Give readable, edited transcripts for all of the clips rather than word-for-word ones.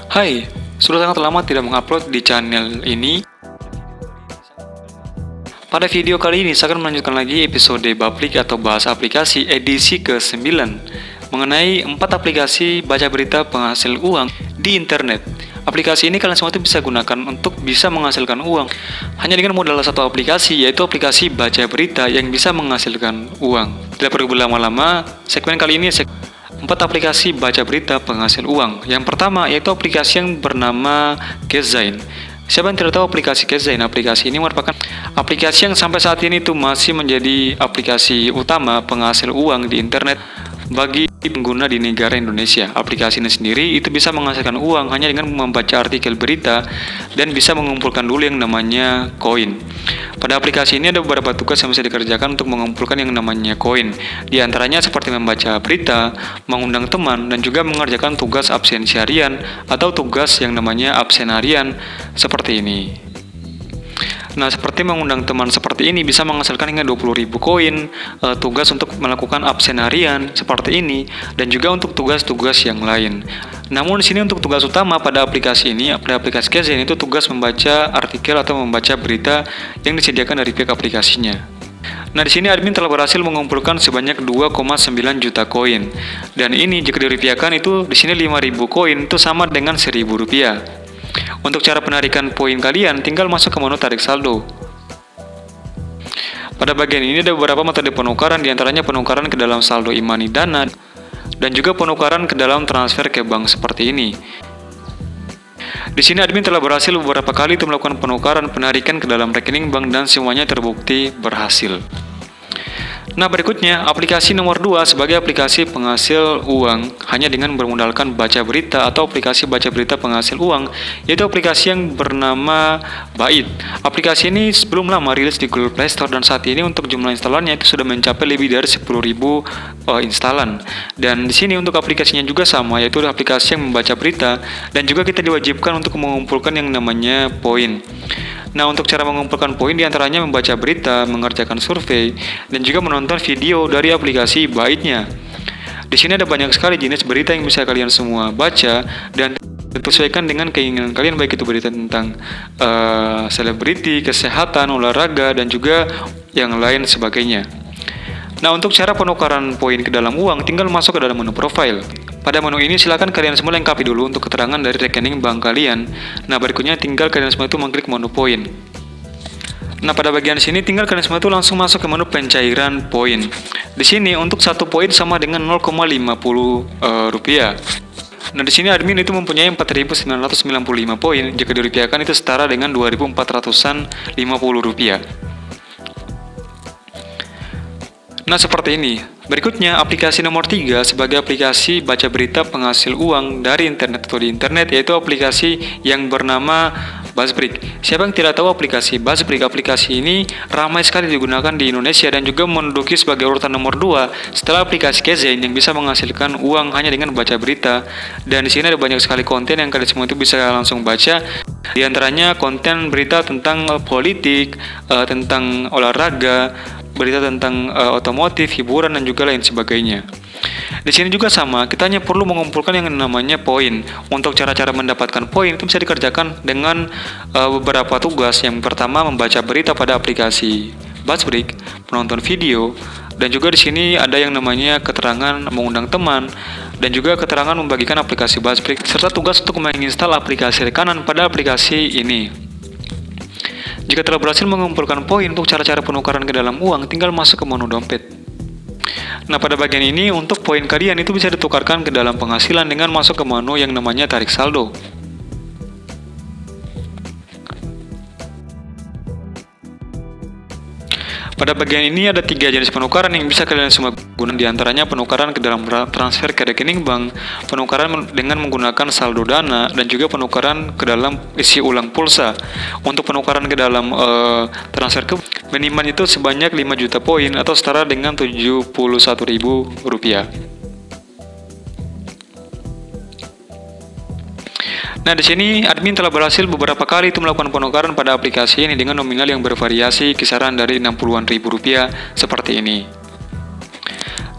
Hai, sudah sangat lama tidak mengupload di channel ini. Pada video kali ini saya akan melanjutkan lagi episode Bablik atau bahasa aplikasi edisi ke-9 mengenai 4 aplikasi baca berita penghasil uang di internet. Aplikasi ini kalian semua itu bisa gunakan untuk bisa menghasilkan uang hanya dengan modal satu aplikasi, yaitu aplikasi baca berita yang bisa menghasilkan uang. Tidak perlu berlama-lama, segmen kali ini 4 aplikasi baca berita penghasil uang. Yang pertama yaitu aplikasi yang bernama Kezain. Siapa yang tidak tahu aplikasi Kezain? Aplikasi ini merupakan aplikasi yang sampai saat ini itu masih menjadi aplikasi utama penghasil uang di internet bagi pengguna di negara Indonesia. Aplikasi ini sendiri itu bisa menghasilkan uang hanya dengan membaca artikel berita dan bisa mengumpulkan dulu yang namanya koin. Pada aplikasi ini ada beberapa tugas yang bisa dikerjakan untuk mengumpulkan yang namanya koin. Di antaranya seperti membaca berita, mengundang teman, dan juga mengerjakan tugas absensi harian atau tugas yang namanya absen harian seperti ini. Nah, seperti mengundang teman seperti ini bisa menghasilkan hingga 20.000 koin, tugas untuk melakukan absen harian seperti ini, dan juga untuk tugas-tugas yang lain. Namun di sini untuk tugas utama pada aplikasi ini, pada aplikasi Kezain itu tugas membaca artikel atau membaca berita yang disediakan dari pihak aplikasinya. Nah, di sini admin telah berhasil mengumpulkan sebanyak 2,9 juta koin. Dan ini jika dirupiahkan itu di sini 5.000 koin itu sama dengan Rp1.000. Untuk cara penarikan poin kalian, tinggal masuk ke menu tarik saldo. Pada bagian ini ada beberapa metode penukaran, diantaranya penukaran ke dalam saldo e-money Dana, dan juga penukaran ke dalam transfer ke bank seperti ini. Di sini admin telah berhasil beberapa kali untuk melakukan penukaran penarikan ke dalam rekening bank dan semuanya terbukti berhasil. Nah, berikutnya aplikasi nomor 2 sebagai aplikasi penghasil uang hanya dengan bermodalkan baca berita atau aplikasi baca berita penghasil uang, yaitu aplikasi yang bernama Bait. Aplikasi ini sebelum lama rilis di Google Play Store dan saat ini untuk jumlah instalannya itu sudah mencapai lebih dari 10.000 instalan. Dan di sini untuk aplikasinya juga sama, yaitu aplikasi yang membaca berita dan juga kita diwajibkan untuk mengumpulkan yang namanya poin. Nah, untuk cara mengumpulkan poin diantaranya membaca berita, mengerjakan survei, dan juga menonton video dari aplikasi Baitnya. Di sini ada banyak sekali jenis berita yang bisa kalian semua baca dan disesuaikan dengan keinginan kalian, baik itu berita tentang selebriti, kesehatan, olahraga, dan juga yang lain sebagainya. Nah, untuk cara penukaran poin ke dalam uang, tinggal masuk ke dalam menu profile. Pada menu ini silakan kalian semua lengkapi dulu untuk keterangan dari rekening bank kalian. Nah, berikutnya tinggal kalian semua itu mengklik menu poin. Nah, pada bagian sini tinggal kalian semua itu langsung masuk ke menu pencairan poin. Di sini untuk 1 poin sama dengan 0,50 rupiah. Nah, di sini admin itu mempunyai 4.995 poin. Jika dirupiahkan itu setara dengan 2.450 rupiah. Nah, seperti ini. Berikutnya, aplikasi nomor 3 sebagai aplikasi baca berita penghasil uang dari internet atau di internet, yaitu aplikasi yang bernama Buzzsprout. Siapa yang tidak tahu aplikasi Buzzsprout? Aplikasi ini ramai sekali digunakan di Indonesia dan juga menduduki sebagai urutan nomor 2 setelah aplikasi Kezain yang bisa menghasilkan uang hanya dengan baca berita. Dan di sini ada banyak sekali konten yang kalian semua itu bisa langsung baca. Di antaranya konten berita tentang politik, tentang olahraga, berita tentang otomotif, hiburan, dan juga lain sebagainya. Di sini juga sama, kita hanya perlu mengumpulkan yang namanya poin. Untuk cara-cara mendapatkan poin itu bisa dikerjakan dengan beberapa tugas. Yang pertama, membaca berita pada aplikasi Buzzsprout, menonton video, dan juga di sini ada yang namanya keterangan mengundang teman, dan juga keterangan membagikan aplikasi Buzzsprout, serta tugas untuk menginstal aplikasi rekanan pada aplikasi ini. Jika telah berhasil mengumpulkan poin untuk cara-cara penukaran ke dalam uang, tinggal masuk ke menu dompet. Nah, pada bagian ini untuk poin kalian itu bisa ditukarkan ke dalam penghasilan dengan masuk ke menu yang namanya tarik saldo. Pada bagian ini ada 3 jenis penukaran yang bisa kalian semua gunakan, diantaranya penukaran ke dalam transfer ke rekening bank, penukaran dengan menggunakan saldo Dana, dan juga penukaran ke dalam isi ulang pulsa. Untuk penukaran ke dalam transfer ke minimal itu sebanyak 5 juta poin atau setara dengan Rp71.000. Nah, di sini admin telah berhasil beberapa kali itu melakukan penukaran pada aplikasi ini dengan nominal yang bervariasi kisaran dari 60-an ribu rupiah seperti ini.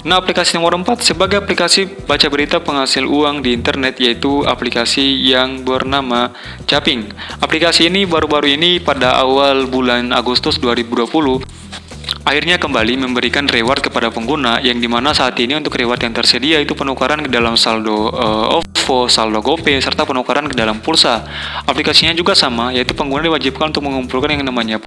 Nah, aplikasi nomor 4 sebagai aplikasi baca berita penghasil uang di internet, yaitu aplikasi yang bernama Caping. Aplikasi ini baru-baru ini pada awal bulan Agustus 2020 akhirnya kembali memberikan reward kepada pengguna, yang dimana saat ini untuk reward yang tersedia itu penukaran ke dalam saldo OVO, saldo GoPay, serta penukaran ke dalam pulsa. Aplikasinya juga sama, yaitu pengguna diwajibkan untuk mengumpulkan yang namanya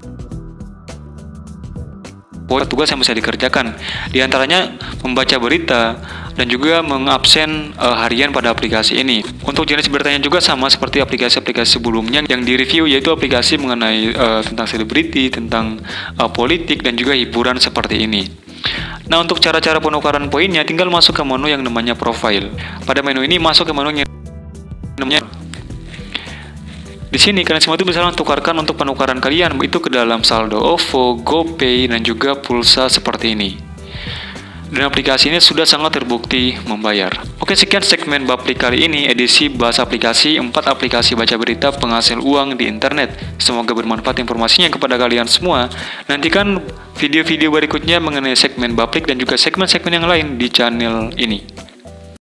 tugas yang bisa dikerjakan, diantaranya membaca berita dan juga mengabsen harian pada aplikasi ini. Untuk jenis beritanya juga sama seperti aplikasi-aplikasi sebelumnya yang direview, yaitu aplikasi mengenai tentang selebriti, tentang politik, dan juga hiburan seperti ini. Nah, untuk cara-cara penukaran poinnya tinggal masuk ke menu yang namanya profile. Pada menu ini masuk ke menu yang namanya. Di sini kalian semua itu bisa tukarkan untuk penukaran kalian itu ke dalam saldo OVO, GoPay, dan juga pulsa seperti ini. Dan aplikasi ini sudah sangat terbukti membayar. Oke, sekian segmen Baplik kali ini, edisi bahas aplikasi 4 aplikasi baca berita penghasil uang di internet. Semoga bermanfaat informasinya kepada kalian semua. Nantikan video-video berikutnya mengenai segmen Baplik dan juga segmen-segmen yang lain di channel ini.